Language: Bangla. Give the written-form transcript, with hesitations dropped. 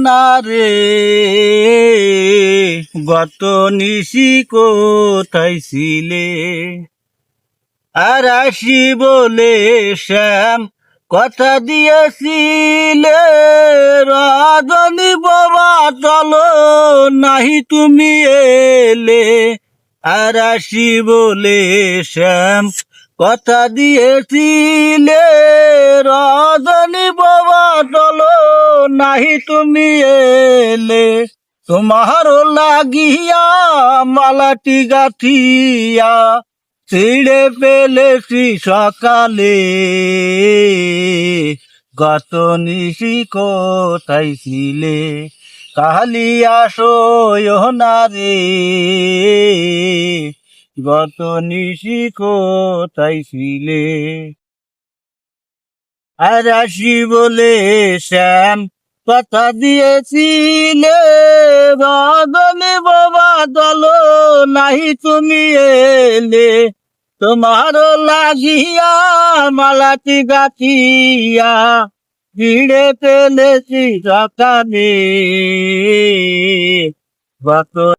না রে, গত নিশি কোথায় ছিলে? আর আসি বলে শ্যাম কথা দিয়েছিলে, রজনী বাবা চলো নাহি তুমি এলে। আর আসি বলে শ্যাম কথা দিয়েছিলে, রজনী বাবা চলো নাহি তুমি এলে। তোমার লাগিয়া মালাটি গাথিয়া ছিঁড়ে ফেলেছি সকালে, গত নিশি কোথায় ছিলে? কালি আসো না রে, গত নিশি কোথায় ছিলে? আর আসি বলে শ্যাম কথা দিয়েছিলে, রজনী বাবা চলো নাহি তুমি এলে। তোমার লাগিয়া মালাটি গাথিয়া ছিঁড়ে ফেলেছি সকালে, গত